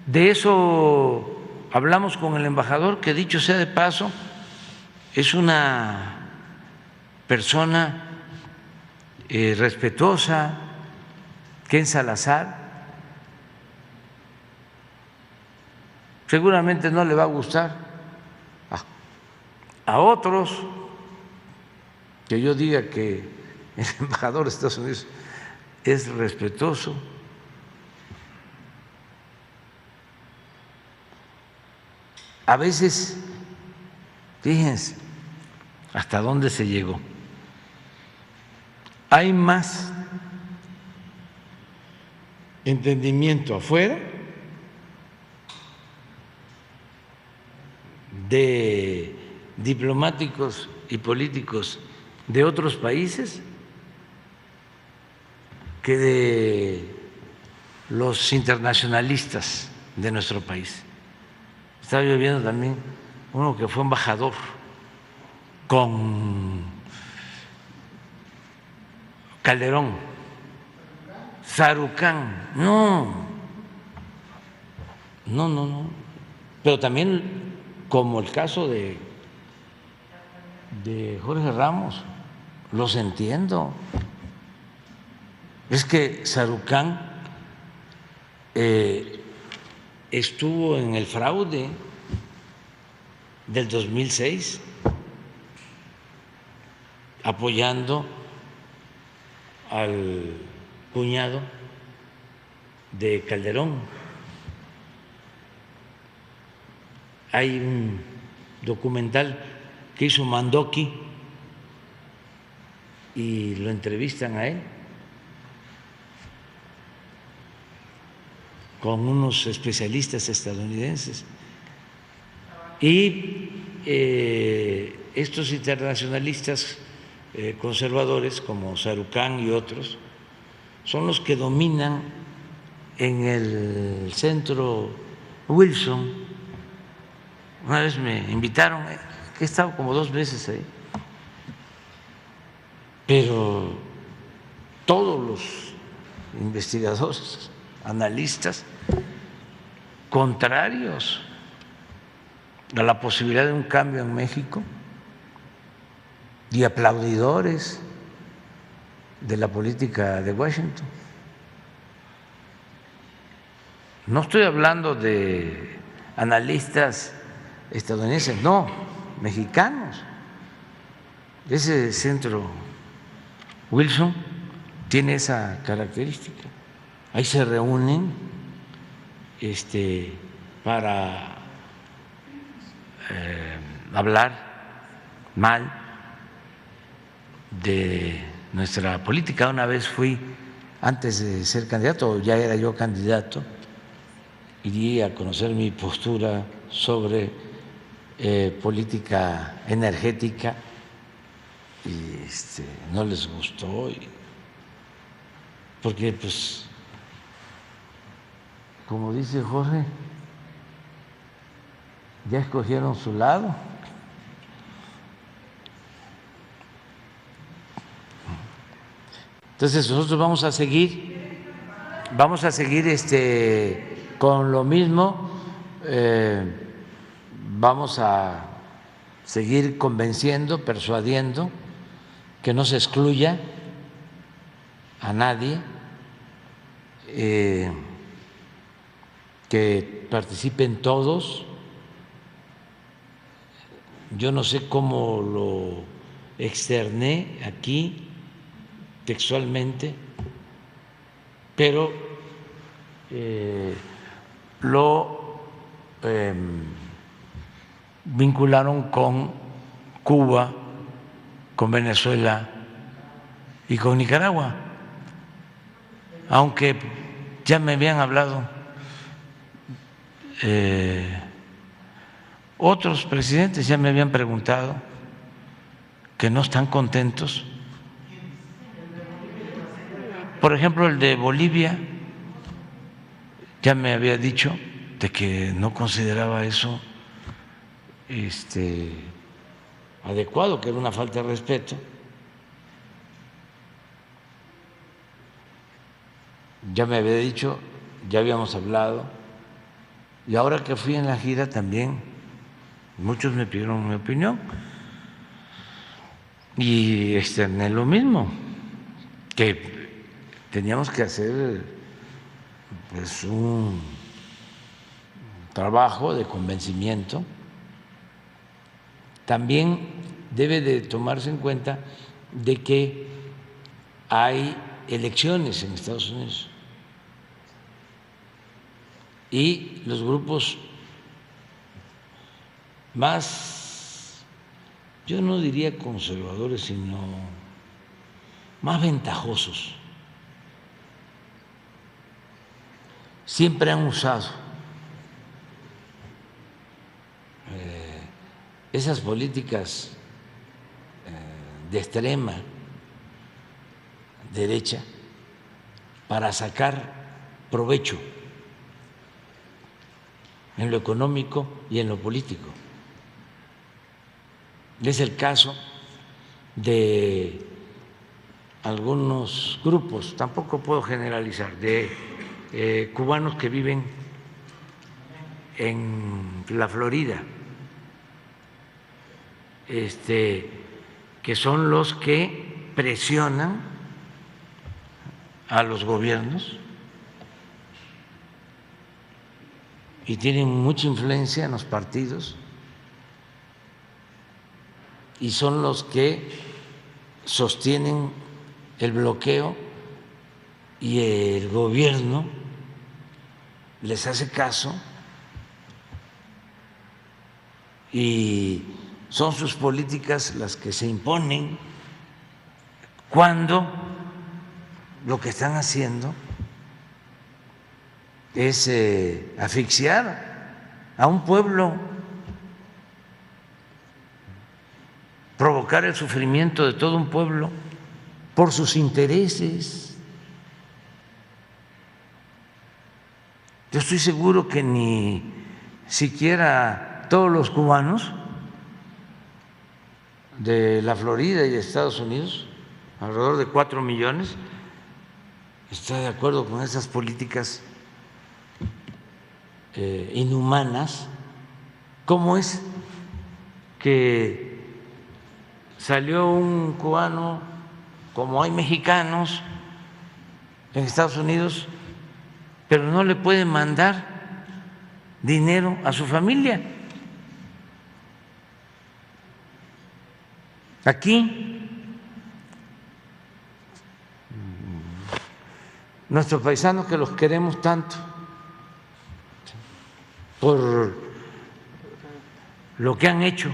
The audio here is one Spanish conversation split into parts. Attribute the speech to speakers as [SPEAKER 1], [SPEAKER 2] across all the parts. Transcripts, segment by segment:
[SPEAKER 1] De eso hablamos con el embajador, que dicho sea de paso, es una persona respetuosa, Ken Salazar. Seguramente no le va a gustar a otros que yo diga que el embajador de Estados Unidos es respetuoso. A veces, fíjense hasta dónde se llegó. Hay más entendimiento afuera de diplomáticos y políticos de otros países que de los internacionalistas de nuestro país. Estaba yo viendo también uno que fue embajador con Calderón, Sarucán. No, pero también como el caso de Jorge Ramos, los entiendo. Es que Sarucán estuvo en el fraude del 2006 apoyando al cuñado de Calderón. Hay un documental que hizo Mandoki y lo entrevistan a él con unos especialistas estadounidenses. Y estos internacionalistas conservadores como Sarucán y otros son los que dominan en el centro Wilson. Una vez me invitaron, que he estado como 2 veces ahí, pero todos los investigadores, analistas, contrarios a la posibilidad de un cambio en México y aplaudidores de la política de Washington. No estoy hablando de analistas estadounidenses, no, mexicanos. Ese centro Wilson tiene esa característica. Ahí se reúnen para hablar mal de nuestra política. Una vez fui, antes de ser candidato, ya era yo candidato, irí a conocer mi postura sobre política energética y no les gustó, porque pues, como dice Jorge, ya escogieron su lado. Entonces nosotros vamos a seguir con lo mismo, vamos a seguir convenciendo, persuadiendo que no se excluya a nadie, que participen todos. Yo no sé cómo lo externé aquí textualmente, pero lo vincularon con Cuba, con Venezuela y con Nicaragua, aunque ya me habían hablado otros presidentes, ya me habían preguntado que no están contentos. Por ejemplo, el de Bolivia ya me había dicho de que no consideraba eso adecuado, que era una falta de respeto. Ya me había dicho, ya habíamos hablado Y ahora que fui en la gira también, muchos me pidieron mi opinión y externé lo mismo, que teníamos que hacer pues un trabajo de convencimiento. También debe de tomarse en cuenta de que hay elecciones en Estados Unidos y los grupos más, yo no diría conservadores, sino más ventajosos, siempre han usado esas políticas de extrema derecha para sacar provecho en lo económico y en lo político. Es el caso de algunos grupos, tampoco puedo generalizar, de cubanos que viven en la Florida, que son los que presionan a los gobiernos y tienen mucha influencia en los partidos y son los que sostienen el bloqueo y el gobierno les hace caso y son sus políticas las que se imponen cuando lo que están haciendo es asfixiar a un pueblo, provocar el sufrimiento de todo un pueblo por sus intereses. Yo estoy seguro que ni siquiera todos los cubanos de la Florida y de Estados Unidos, alrededor de 4 millones, está de acuerdo con esas políticas inhumanas. ¿Cómo es que salió un cubano, como hay mexicanos en Estados Unidos, pero no le pueden mandar dinero a su familia? Aquí nuestros paisanos, que los queremos tanto por lo que han hecho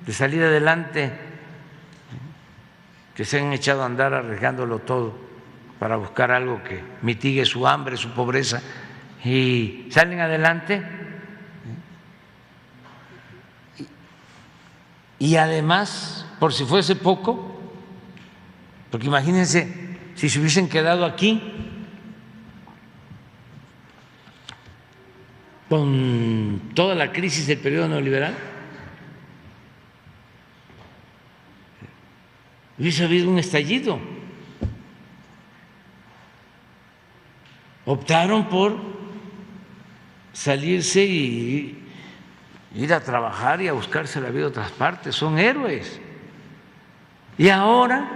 [SPEAKER 1] de salir adelante, que se han echado a andar arriesgándolo todo para buscar algo que mitigue su hambre, su pobreza, y salen adelante. Y además, por si fuese poco, porque imagínense si se hubiesen quedado aquí con toda la crisis del periodo neoliberal, hubiese habido un estallido. Optaron por salirse y ir a trabajar y a buscarse la vida a otras partes, son héroes. Y ahora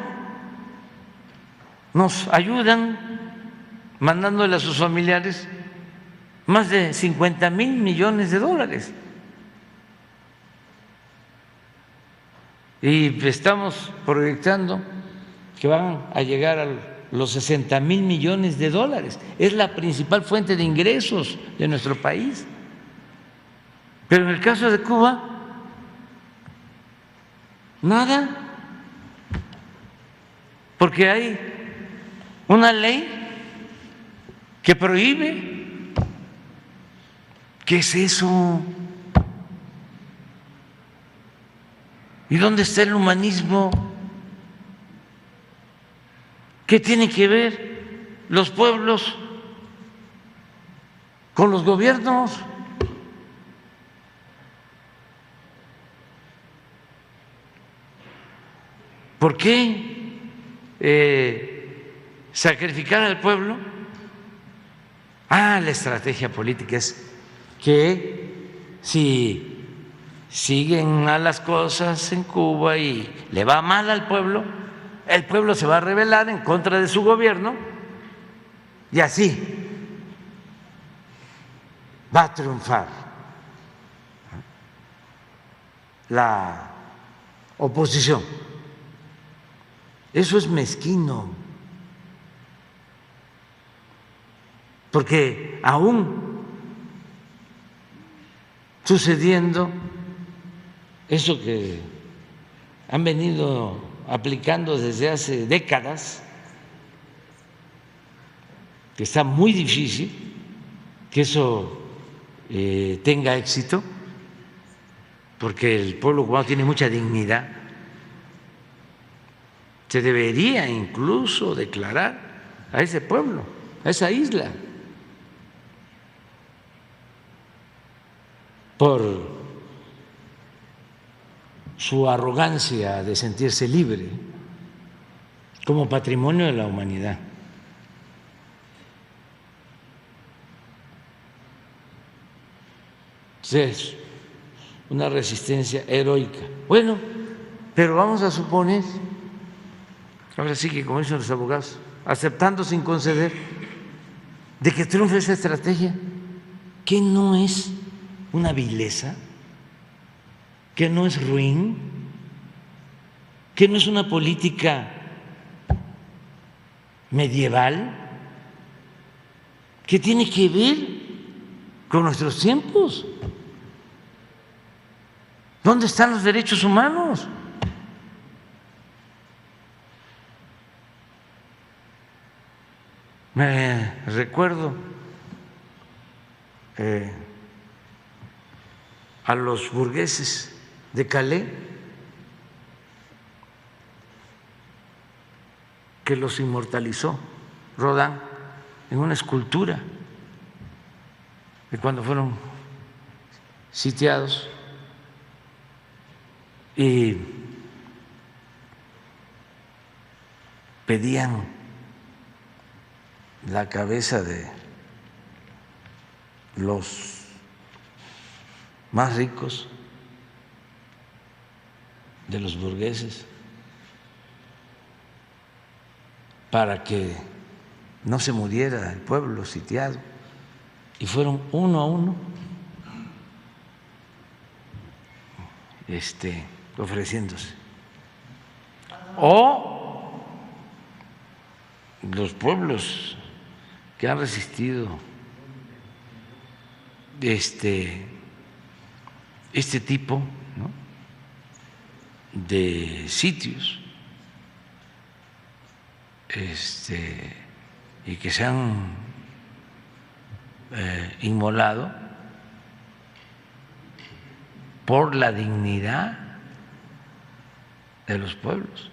[SPEAKER 1] nos ayudan mandándole a sus familiares más de 50,000 millones de dólares. Y estamos proyectando que van a llegar a los 60,000 millones de dólares. Es la principal fuente de ingresos de nuestro país. Pero en el caso de Cuba, nada, porque hay una ley que prohíbe. ¿Qué es eso? ¿Y dónde está el humanismo? ¿Qué tienen que ver los pueblos con los gobiernos? ¿Por qué sacrificar al pueblo? La estrategia política es que si siguen mal las cosas en Cuba y le va mal al pueblo, el pueblo se va a rebelar en contra de su gobierno y así va a triunfar la oposición. Eso es mezquino, porque aún sucediendo eso que han venido aplicando desde hace décadas, que está muy difícil que eso tenga éxito, porque el pueblo cubano tiene mucha dignidad. Se debería incluso declarar a ese pueblo, a esa isla, por su arrogancia de sentirse libre, como patrimonio de la humanidad. Es una resistencia heroica. Bueno, pero vamos a suponer, ahora sí que como dicen los abogados, aceptando sin conceder, de que triunfe esa estrategia, que no es una vileza, que no es ruin, que no es una política medieval, que tiene que ver con nuestros tiempos. ¿Dónde están los derechos humanos? Me recuerdo a los burgueses de Calais, que los inmortalizó Rodin en una escultura de cuando fueron sitiados, y pedían la cabeza de los más ricos, de los burgueses, para que no se muriera el pueblo sitiado, y fueron uno a uno ofreciéndose. O los pueblos que han resistido este tipo, ¿no?, de sitios, y que se han inmolado por la dignidad de los pueblos.